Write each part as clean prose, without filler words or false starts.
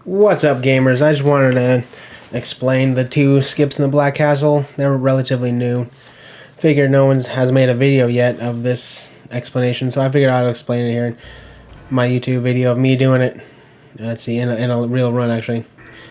What's up, gamers? I just wanted to explain the two skips in the Black Castle. They're relatively new. Figured no one has made a video yet of this explanation, so I figured I'd explain it here in my YouTube video of me doing it. Let's see, in a real run, actually.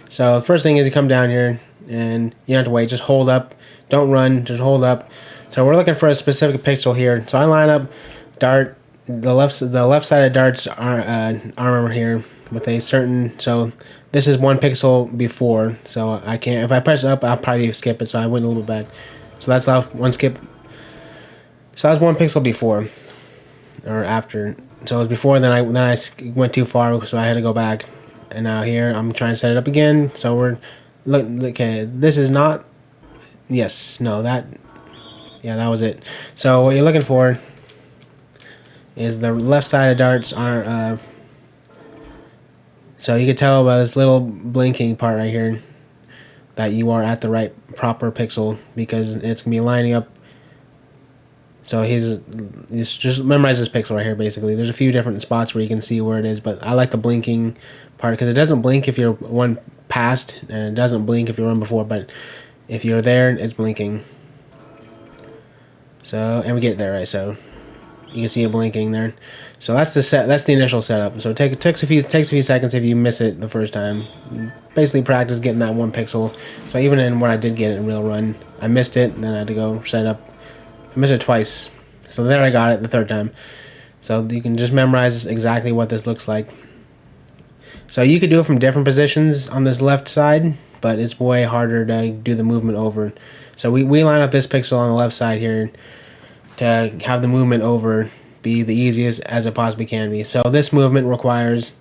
So, the first thing is you come down here, and you don't have to wait. Just hold up. Don't run. Just hold up. So, we're looking for a specific pixel here. So, I line up dart. The left side of dart's armor here with a certain, so this is one pixel before, so I can't, if I press up I'll probably skip it, so I went a little bit back. So that's one skip. So that's one pixel before or after. So it was before, then I went too far, so I had to go back. And now here I'm trying to set it up again. So we're okay, this is not, yes, no, that, yeah, that was it. So what you're looking for is the left side of darts are so you can tell by this little blinking part right here that you are at the right proper pixel, because it's gonna be lining up. So he's just memorize this pixel right here. Basically, there's a few different spots where you can see where it is, but I like the blinking part because it doesn't blink if you're one past, and it doesn't blink if you're one before. But if you're there, it's blinking. So, and we get there, right? So you can see it blinking there. So that's the initial setup. So it takes a few seconds if you miss it the first time. Basically practice getting that one pixel. So even in what I did get it in real run, I missed it, and then I had to go set up. I missed it twice. So there I got it the third time. So you can just memorize exactly what this looks like. So you could do it from different positions on this left side, but it's way harder to do the movement over. So we line up this pixel on the left side here to have the movement over be the easiest as it possibly can be. So this movement requires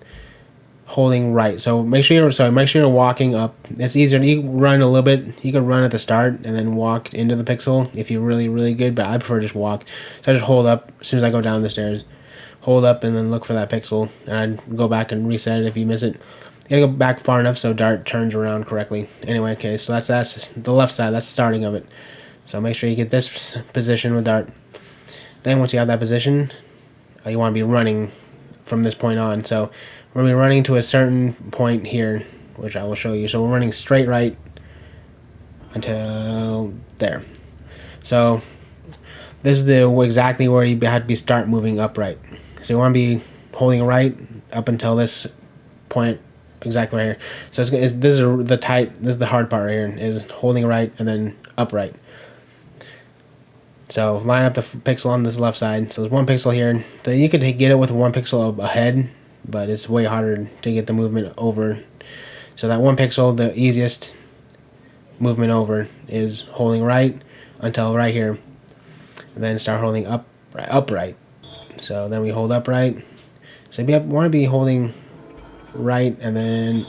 holding right. So make sure you're walking up. It's easier. You run a little bit. You can run at the start and then walk into the pixel if you're really good. But I prefer just walk. So I just hold up as soon as I go down the stairs. Hold up and then look for that pixel, and I'd go back and reset it if you miss it. You gotta go back far enough so dart turns around correctly. Anyway, okay. So that's the left side. That's the starting of it. So make sure you get this position with dart. Then once you have that position, you want to be running from this point on. So we're going to be running to a certain point here, which I will show you. So we're running straight right until there. So this is exactly where you have to be start moving upright. So you want to be holding right up until this point, exactly right here. So this is the hard part right here, is holding right and then upright. So line up the pixel on this left side. So there's one pixel here. You could get it with one pixel ahead, but it's way harder to get the movement over. So that one pixel, the easiest movement over is holding right until right here. And then start holding upright. So then we hold upright. So you want to be holding right and then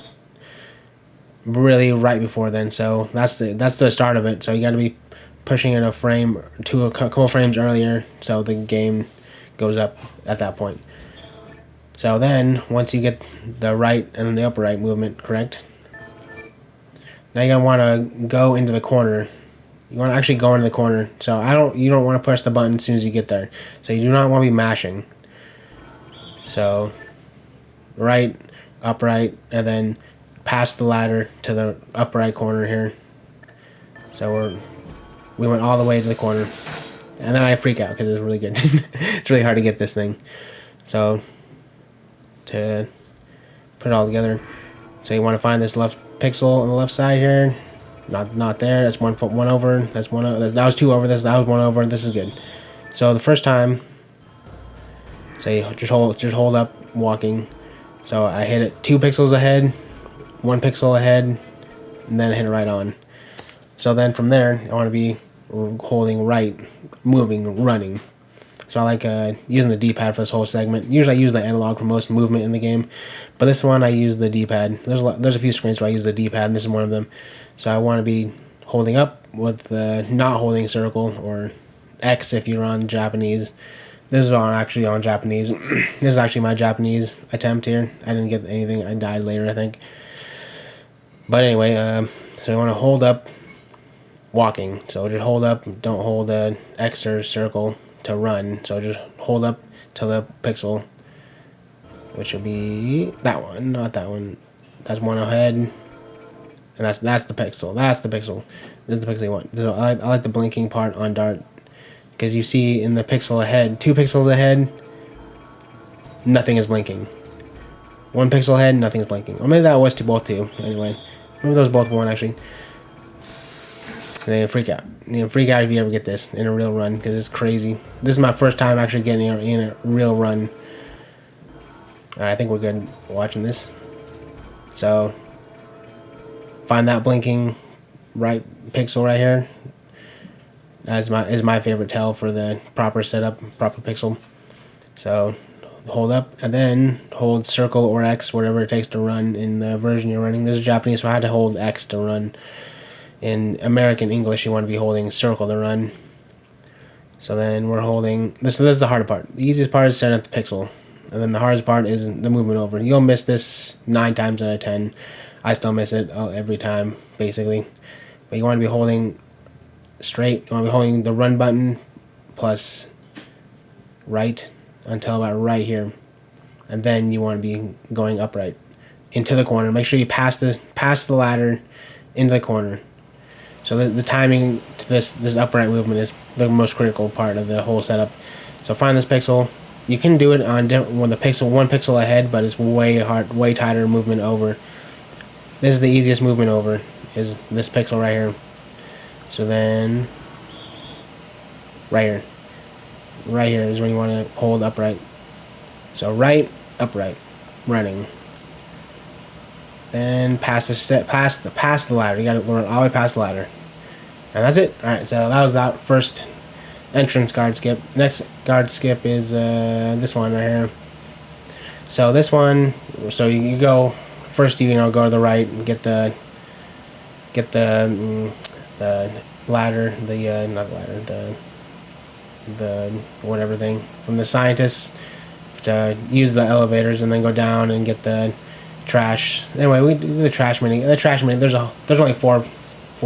really right before then. So that's the start of it. So you got to be pushing in a frame to a couple frames earlier, so the game goes up at that point. So then once you get the right and the upright movement correct, now you're gonna want to go into the corner. You want to actually go into the corner. So you don't want to push the button as soon as you get there. So you do not want to be mashing. So right, upright, and then pass the ladder to the upright corner here. So we went all the way to the corner, and then I freak out because it's really good. It's really hard to get this thing. So to put it all together, so you want to find this left pixel on the left side here. Not there. That's one over. That was two over. That was one over. This is good. So the first time, say just hold up walking. So I hit it 2 pixels ahead, 1 pixel ahead, and then I hit it right on. So then from there, I want to be holding right, moving, running. So I like using the D-pad for this whole segment. Usually I use the analog for most movement in the game, but this one I use the D-pad. There's a few screens where I use the D-pad, and this is one of them. So I want to be holding up with not holding circle, or X if you're on Japanese. This is actually on Japanese. This is actually my Japanese attempt here. I didn't get anything. I died later, I think. But anyway, so you want to hold up walking. So just hold up, don't hold the X or circle to run. So just hold up to the pixel, which will be that one, not that one. That's one ahead, and that's the pixel. That's the pixel. This is the pixel you want. So I like the blinking part on dart, because you see in the pixel ahead, 2 pixels ahead, nothing is blinking. 1 pixel ahead, nothing is blinking. Or maybe that was to both 2. Anyway, maybe those both 1 actually. And then freak out. You know, freak out if you ever get this in a real run, because it's crazy. This is my first time actually getting it in a real run. Alright, I think we're good watching this. So, find that blinking right pixel right here. Is my favorite tell for the proper setup, proper pixel. So, hold up and then hold circle or X, whatever it takes to run in the version you're running. This is Japanese, so I had to hold X to run. In American English, you want to be holding circle to run. So then we're holding this. So this is the hard part. The easiest part is setting up the pixel, and then the hardest part is the movement over. You'll miss this 9 times out of 10. I still miss it every time, basically. But you want to be holding straight. You want to be holding the run button plus right until about right here, and then you want to be going upright into the corner. Make sure you pass the ladder into the corner. So the timing to this upright movement is the most critical part of the whole setup. So find this pixel. You can do it on when the pixel 1 pixel ahead, but it's way tighter movement over. This is the easiest movement over, is this pixel right here. So then right here is where you want to hold upright. So right, upright, running. Then past the ladder. You got to run all the way past the ladder, and that's it. All right, so that was that first entrance guard skip. Next guard skip is this one right here. So this one, so you go first. You go to the right and get the ladder, not the ladder, the whatever thing from the scientists, to use the elevators, and then go down and get the trash. Anyway, we do the trash mini. There's only four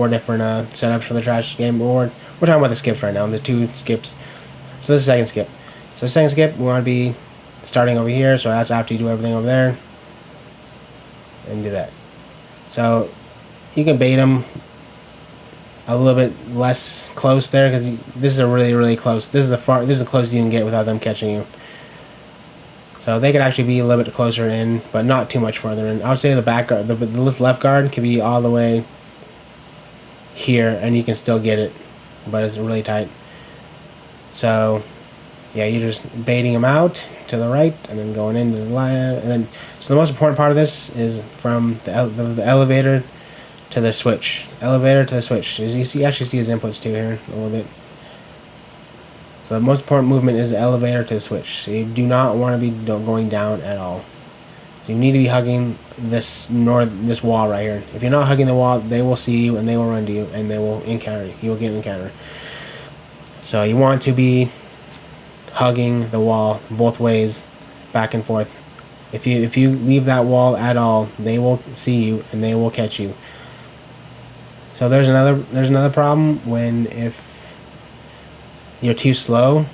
different setups for the trash game. But we're talking about the skips right now. The 2 skips. So this is the second skip. So the second skip, we want to be starting over here. So that's after you do everything over there, and do that. So you can bait them a little bit less close there, because this is a really close. This is the closest you can get without them catching you. So they could actually be a little bit closer in, but not too much further in. I would say the back guard, the left guard could be all the way here, and you can still get it, but it's really tight. So, yeah, you're just baiting them out to the right, and then going into the line. And then, so the most important part of this is from the elevator to the switch. Elevator to the switch. You actually see his inputs too here a little bit. So the most important movement is the elevator to the switch. So you do not want to be going down at all. So you need to be hugging this wall right here. If you're not hugging the wall, they will see you and they will run to you and they will encounter you. You will get an encounter. So you want to be hugging the wall both ways, back and forth. If you leave that wall at all, they will see you and they will catch you. So there's another problem if you're too slow.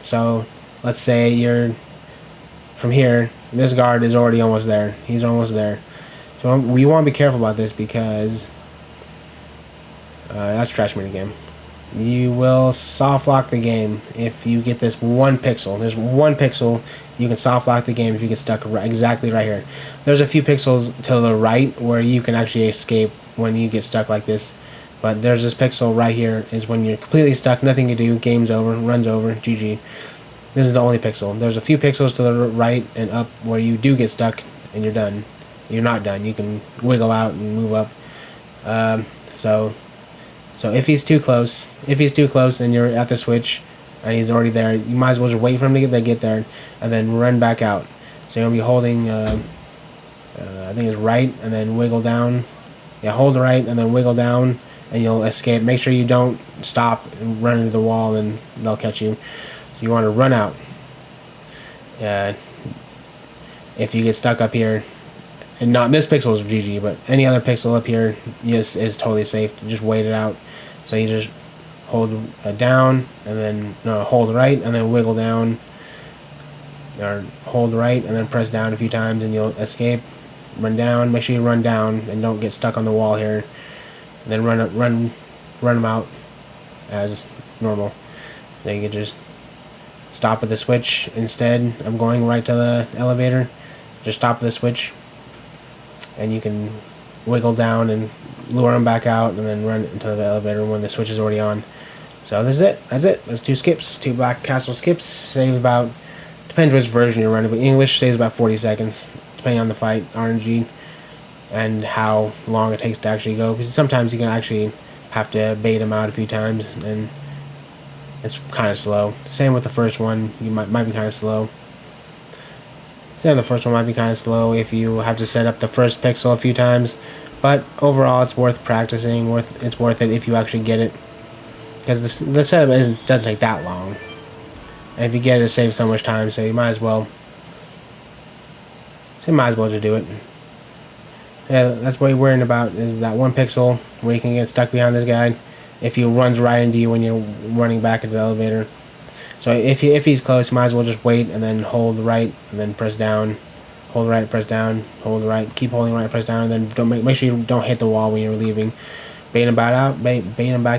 So let's say you're from here, this guard is already almost there. He's almost there. So we want to be careful about this, because that's trash mini game. You will soft lock the game if you get this 1 pixel. There's 1 pixel, you can soft lock the game if you get stuck exactly right here. There's a few pixels to the right where you can actually escape when you get stuck like this. But there's this pixel right here is when you're completely stuck, nothing to do, game's over, runs over, GG. This is the only pixel. There's a few pixels to the right and up where you do get stuck and you're done. You're not done. You can wiggle out and move up. So if he's too close, and you're at the switch and he's already there, you might as well just wait for him to get there and then run back out. So you're gonna be holding, I think it's right, and then wiggle down. Yeah, hold right and then wiggle down, and you'll escape. Make sure you don't stop and run into the wall, and they'll catch you. So you want to run out. If you get stuck up here, and not this pixel is GG, but any other pixel up here is totally safe. Just wait it out. So you just hold down, and then hold right, and then wiggle down, or hold right and then press down a few times, and you'll escape. run down. Make sure you run down and don't get stuck on the wall here. And then run them out as normal. Then you can just stop at the switch instead of going right to the elevator. Just stop at the switch, and you can wiggle down and lure them back out, and then run into the elevator when the switch is already on. So this is it. That's it. That's 2 skips, 2 Black Castle skips. Save about, depends which version you're running, but English saves about 40 seconds, depending on the fight, RNG, and how long it takes to actually go. Because sometimes you can actually have to bait them out a few times, and it's kind of slow. Same with the first one. You might be kind of slow. Same with the first one might be kind of slow if you have to set up the first pixel a few times. But overall, it's worth practicing. It's worth it if you actually get it. Because the setup doesn't take that long. And if you get it, it saves so much time, so you might as well. So you might as well just do it. Yeah, that's what you're worrying about, is that 1 pixel where you can get stuck behind this guy if he runs right into you when you're running back into the elevator. So if he's close, you might as well just wait and then hold right and then press down. Hold right, press down, hold right, keep holding right, press down, and then don't make sure you don't hit the wall when you're leaving. Bait him back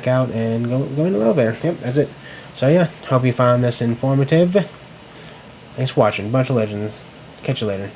out, and go into the elevator. Yep, that's it. So yeah, hope you found this informative. Thanks for watching. Bunch of Legends. Catch you later.